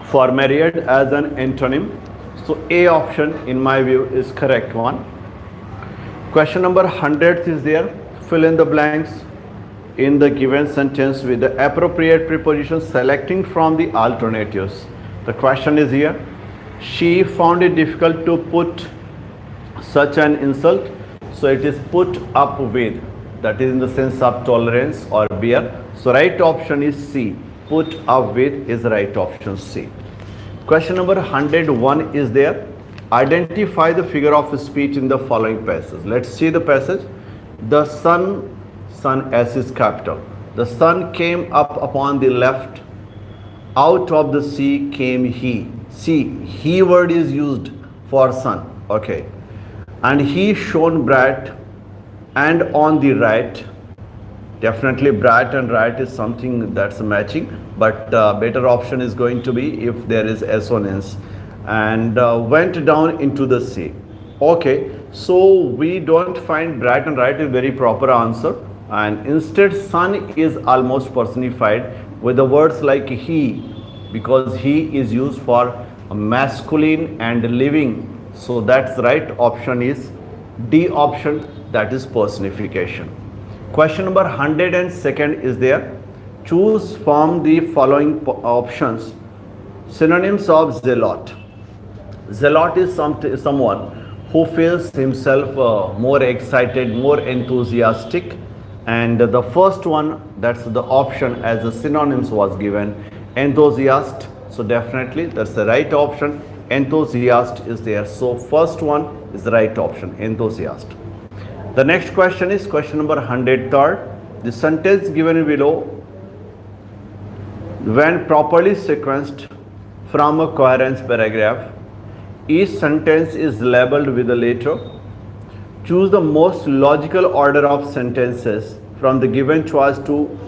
for married as an antonym. So A option in my view is correct one. Question number 100 is there. Fill in the blanks in the given sentence with the appropriate preposition selecting from the alternatives. The question is here. She found it difficult to put such an insult. So it is put up with. That is in the sense of tolerance or bear. So right option is C. Put up with is right option C. Question number 101 is there. Identify the figure of speech in the following passage. Let's see the passage. The sun S is capital. The sun came up upon the left. Out of the sea came he. See, he word is used for sun. Okay. And he shone bright and on the right. Definitely bright and right is something that's matching, but better option is going to be if there is assonance. And went down into the sea. Okay, so we don't find bright and right is very proper answer, and instead sun is almost personified with the words like he, because he is used for masculine and living. So that's right option is D option, that is personification. Question number 102 is there. Choose from the following options synonyms of zealot. Zealot is someone who feels himself more excited, more enthusiastic, and the first one, that's the option as the synonyms was given, enthusiast. So definitely that's the right option, enthusiast is there. So first one is the right option, enthusiast. The next question is question number 103. The sentence given below, when properly sequenced from a coherence paragraph, each sentence is labeled with a letter. Choose the most logical order of sentences from the given choice to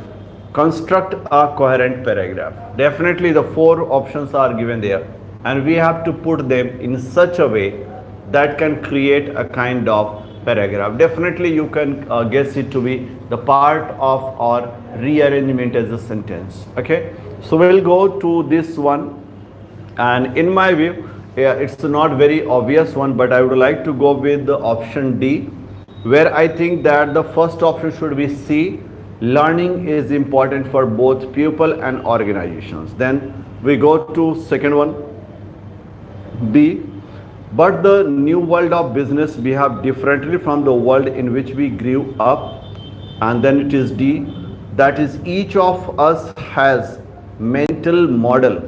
construct a coherent paragraph. Definitely the four options are given there and we have to put them in such a way that can create a kind of paragraph. Definitely you can guess it to be the part of our rearrangement as a sentence. Okay, so we'll go to this one, and in my view, yeah, it's not very obvious one, but I would like to go with the option D, where I think that the first option should be C. Learning is important for both people and organizations. Then we go to second one, B. But the new world of business behave differently from the world in which we grew up. And then it is D. That is, each of us has mental model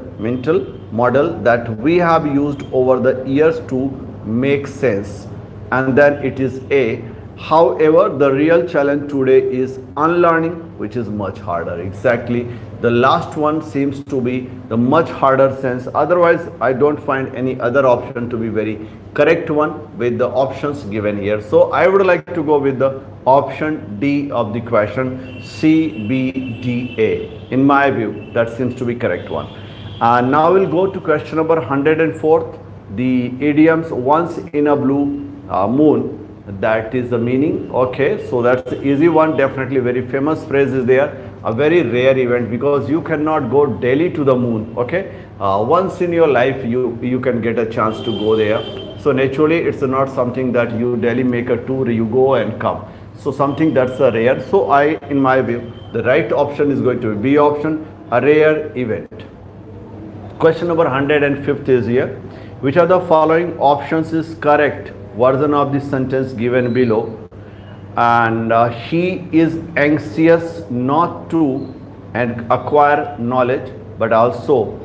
that we have used over the years to make sense. And then it is A. However, the real challenge today is unlearning, which is much harder. Exactly. The last one seems to be the much harder sense. Otherwise, I don't find any other option to be very correct one with the options given here. So I would like to go with the option D of the question, C, B, D, A. In my view, that seems to be correct one. And now we'll go to question number 104, the idioms once in a blue moon. That is the meaning. Okay, so that's the easy one. Definitely very famous phrase is there. A very rare event, because you cannot go daily to the moon. Okay, once in your life you can get a chance to go there. So naturally it's not something that you daily make a tour, you go and come. So something that's a rare. So in my view, the right option is going to be B option, a rare event. Question number 105 is here. Which of the following options is correct version of the sentence given below? And he is anxious not to acquire knowledge but also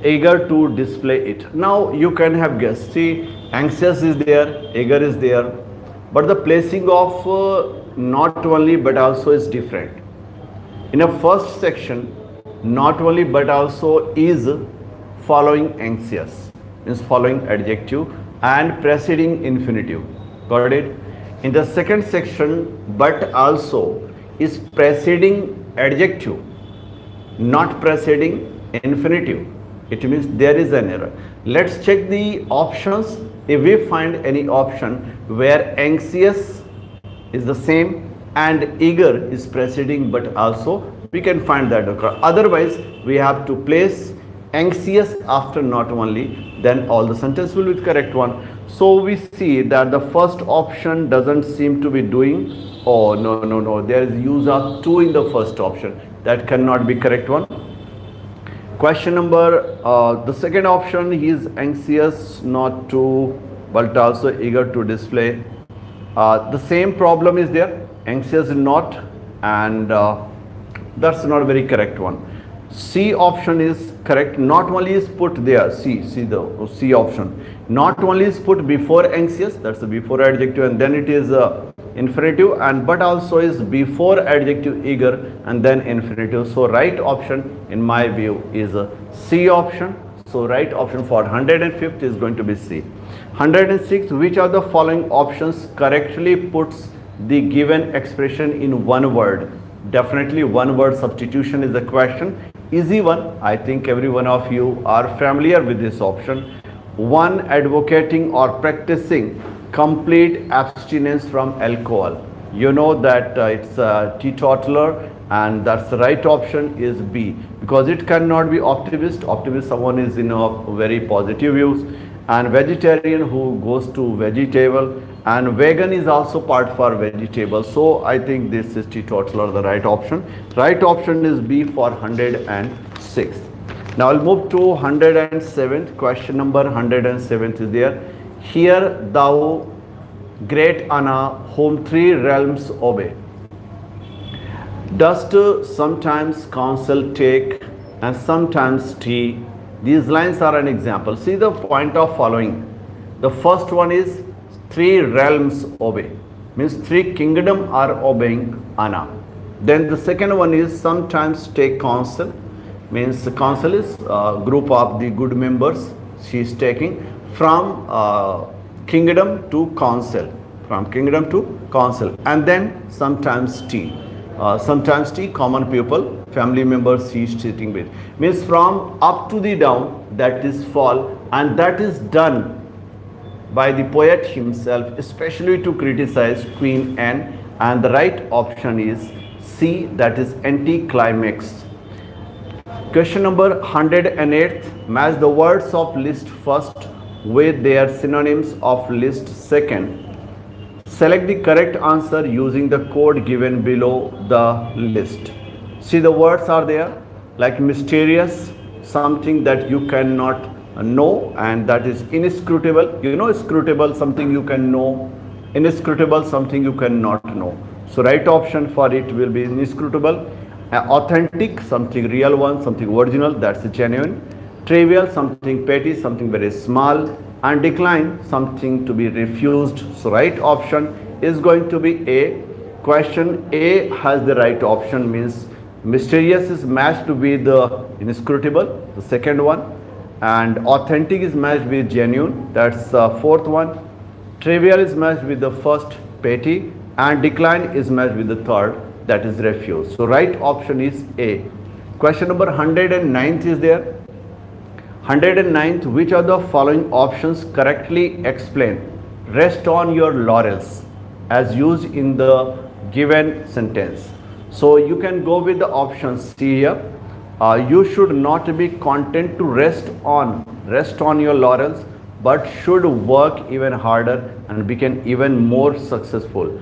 eager to display it. Now you can have guessed. See, anxious is there, eager is there, but the placing of not only but also is different. In a first section, not only but also is following anxious, means following adjective and preceding infinitive. Got it? In the second section, but also is preceding adjective, not preceding infinitive. It means there is an error. Let's check the options. If we find any option where anxious is the same and eager is preceding but also, we can find that occur. Otherwise, we have to place anxious after not only, then all the sentence will be the correct one. So we see that the first option doesn't seem to be doing. Oh, no, there is use of to in the first option. That cannot be correct one. Question number, the second option, he is anxious not to but also eager to display. The same problem is there, anxious not, and that's not a very correct one. C option is correct. Not only is put there, the C option. Not only is put before anxious, that's the before adjective, and then it is infinitive, and but also is before adjective eager and then infinitive. So right option in my view is a C option. So right option for 105th is going to be C. 106, which of the following options correctly puts the given expression in one word? Definitely one word substitution is the question. Easy one. I think every one of you are familiar with this option. One, advocating or practicing complete abstinence from alcohol. You know that it's a teetotaler, and that's the right option is B, because it cannot be optimist. Optimist, someone is in a very positive views, and vegetarian who goes to vegetable, and vegan is also part for vegetable. So I think this is teetotaler, the right option. Right option is B for 106. Now I'll move to 107th. Question number 107 is there. Hear thou great Anna, whom three realms obey. Dost sometimes counsel take and sometimes tea. These lines are an example. See the point of following. The first one is three realms obey, means three kingdom are obeying Anna. Then the second one is sometimes take counsel, means the council is a group of the good members she is taking from kingdom to council. from kingdom to council, and then sometimes T. Sometimes T, common people, family members he is sitting with. Means from up to the down, that is fall, and that is done by the poet himself, especially to criticize Queen Anne, and the right option is C, that is anticlimax. Question number 108, match the words of list first with their synonyms of list second. Select the correct answer using the code given below the list. See, the words are there like mysterious, something that you cannot know, and that is inscrutable. You know, scrutable, something you can know. Inscrutable, something you cannot know. So right option for it will be inscrutable. Authentic, something real one, something original, that's genuine. Trivial, something petty, something very small. And decline, something to be refused. So right option is going to be A. Question A has the right option, means mysterious is matched with the inscrutable, the second one, and authentic is matched with genuine, that's the fourth one. Trivial is matched with the first, petty, and decline is matched with the third, that is refuse. So right option is A. Question number 109th is there. 109th, which of the following options correctly explain rest on your laurels as used in the given sentence? So you can go with the options. See here, you should not be content to rest on your laurels, but should work even harder and become even more successful.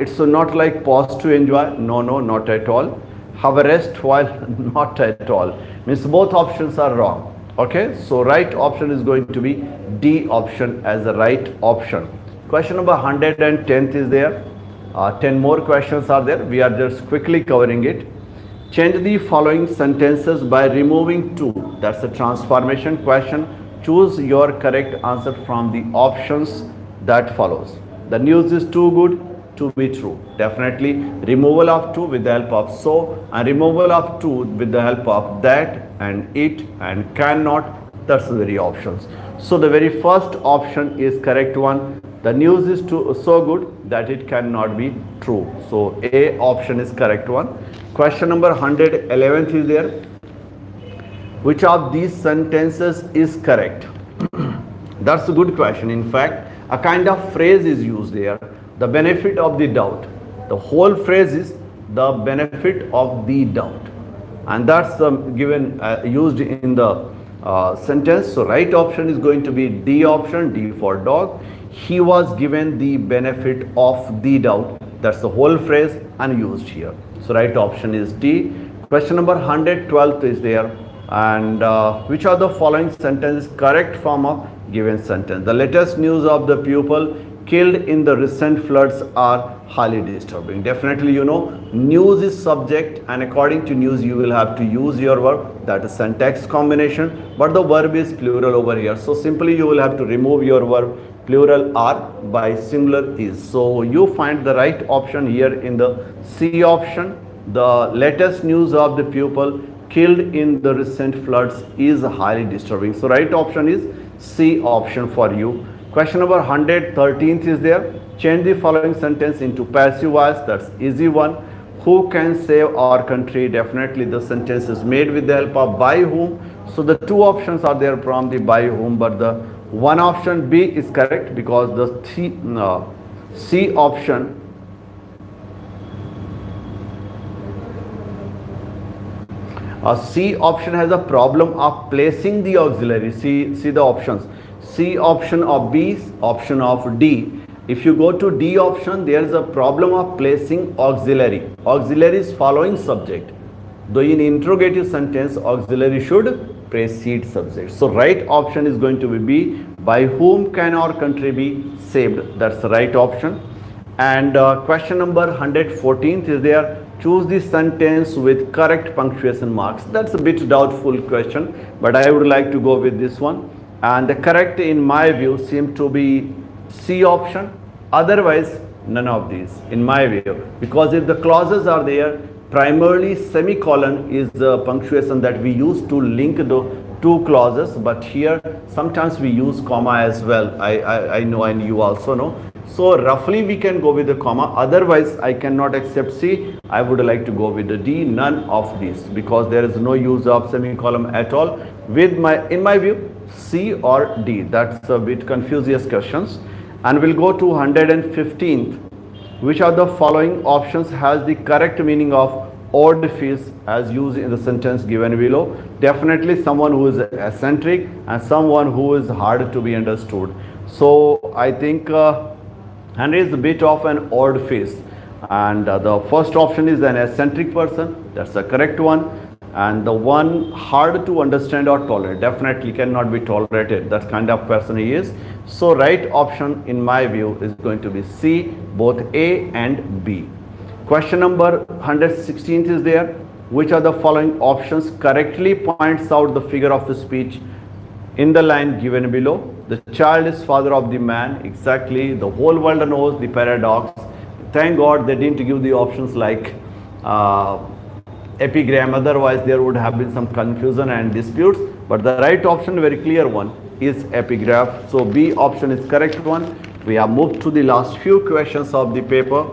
It's not like pause to enjoy. No, not at all. Have a rest while not at all. Means both options are wrong. Okay, so right option is going to be D option as the right option. Question number 110th is there. 10 more questions are there. We are just quickly covering it. Change the following sentences by removing two. That's a transformation question. Choose your correct answer from the options that follows. The news is too good to be true. Definitely removal of two with the help of so, and removal of two with the help of that and it and cannot. That's the very options. So the very first option is correct one. The news is so good that it cannot be true. So A option is correct one. Question number 111th is there. Which of these sentences is correct? That's a good question. In fact, a kind of phrase is used there. The benefit of the doubt. The whole phrase is the benefit of the doubt, and that's given used in the sentence. So right option is going to be D option, D for dog. He was given the benefit of the doubt. That's the whole phrase unused here. So right option is D. Question number 112 is there, and which of the following sentence is correct form of given sentence? The latest news of the pupil killed in the recent floods are highly disturbing. Definitely, you know, news is subject, and according to news you will have to use your verb, that is syntax combination, but the verb is plural over here. So simply you will have to remove your verb plural are by singular is. So you find the right option here in the C option. The latest news of the pupil killed in the recent floods is highly disturbing. So right option is C option for you. Question number 113th is there. Change the following sentence into passive voice. That's easy one. Who can save our country? Definitely the sentence is made with the help of by whom. So the two options are there from the by whom, but the one option B is correct because the C option C option has a problem of placing the auxiliary. See the options. C option of B, option of D. If you go to D option, there is a problem of placing auxiliary. Auxiliary is following subject. Though in interrogative sentence, auxiliary should precede subject. So right option is going to be B. By whom can our country be saved? That's the right option. And question number 114th is there. Choose the sentence with correct punctuation marks. That's a bit doubtful question, but I would like to go with this one. And the correct in my view seem to be C option. Otherwise, none of these in my view. Because if the clauses are there, primarily semicolon is the punctuation that we use to link the two clauses. But here sometimes we use comma as well. I know, and you also know. So roughly we can go with the comma, otherwise I cannot accept C. I would like to go with the D, none of these, because there is no use of semicolon at all. With in my view, C or D. That's a bit confusing questions. And we'll go to 115th. Which of the following options has the correct meaning of orifice as used in the sentence given below? Definitely someone who is eccentric and someone who is hard to be understood. So I think Henry is a bit of an orifice, and the first option is an eccentric person. That's the correct one. And the one hard to understand or tolerate, definitely cannot be tolerated. That kind of person he is. So right option in my view is going to be C, both A and B. Question number 116th is there. Which of the following options correctly points out the figure of the speech in the line given below? The child is father of the man. Exactly. The whole world knows the paradox. Thank God they didn't give the options like epigram, otherwise there would have been some confusion and disputes. But the right option, very clear one, is epigraph. So B option is correct one. We have moved to the last few questions of the paper,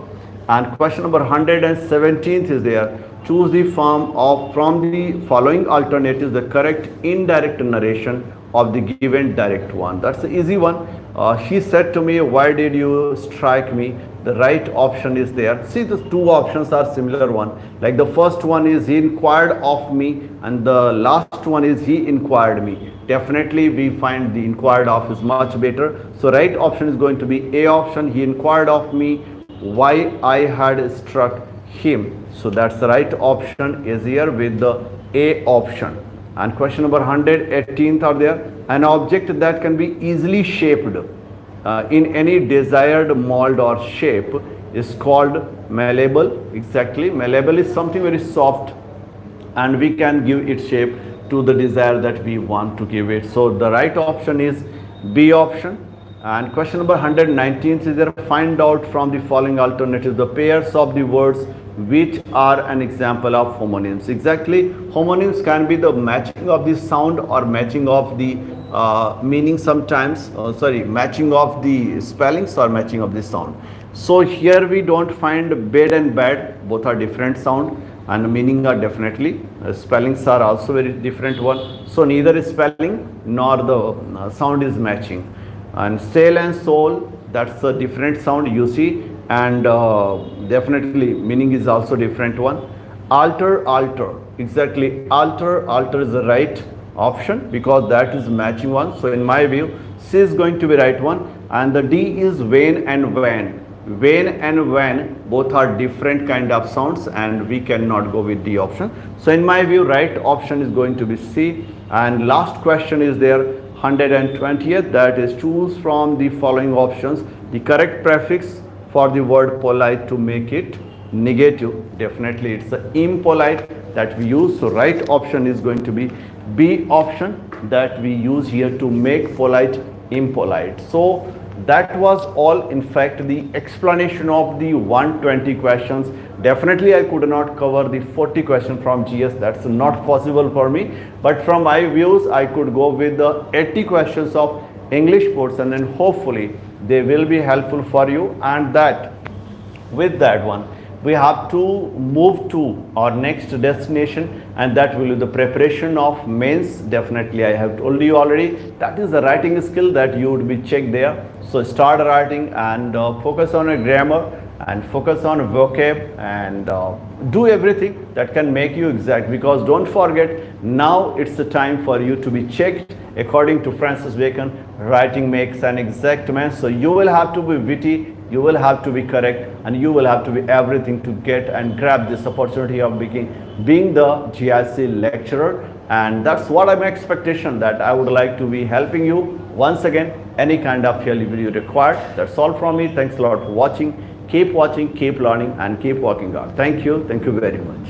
and question number 117th is there. Choose the form of from the following alternatives the correct indirect narration of the given direct one. That's the easy one. She said to me, why did you strike me? The right option is there. See, the two options are similar one. Like the first one is he inquired of me, and the last one is he inquired me. Definitely we find the inquired of is much better. So right option is going to be A option. He inquired of me why I had struck him. So that's the right option is here with the A option. And question number 118th are there. An object that can be easily shaped in any desired mold or shape is called malleable. Exactly. Malleable is something very soft, and we can give its shape to the desire that we want to give it. So the right option is B option. And question number 119th is there. Find out from the following alternatives the pairs of the words which are an example of homonyms. Exactly. Homonyms can be the matching of the sound or matching of the meaning sometimes, matching of the spellings or matching of the sound. So here we don't find bed and bad, both are different sound and meaning are definitely, spellings are also very different one. So neither is spelling nor the sound is matching. And sail and soul, that's a different sound you see, and definitely meaning is also different one. Alter, alter, exactly, alter is the right option because that is matching one. So in my view C is going to be right one, and the D is wane and van. Wane and van both are different kind of sounds, and we cannot go with D option. So in my view right option is going to be C. And last question is there, 120th, that is choose from the following options the correct prefix for the word polite to make it negative. Definitely it's the impolite that we use. So right option is going to be B option, that we use here to make polite impolite. So that was all, in fact, the explanation of the 120 questions. Definitely I could not cover the 40 questions from GS, that's not possible for me, but from my views I could go with the 80 questions of English portion, and hopefully they will be helpful for you. And that with that one we have to move to our next destination, and that will be the preparation of mains. Definitely I have told you already, that is the writing skill that you would be checked there. So start writing and focus on a grammar and focus on vocab, and do everything that can make you exact, because don't forget now it's the time for you to be checked. According to Francis Bacon, writing makes an exact man. So you will have to be witty, you will have to be correct, and you will have to be everything to get and grab this opportunity of being the GIC lecturer. And that's what my expectation, that I would like to be helping you. Once again, any kind of help you required. That's all from me. Thanks a lot for watching. Keep watching, keep learning, and keep working hard. Thank you very much.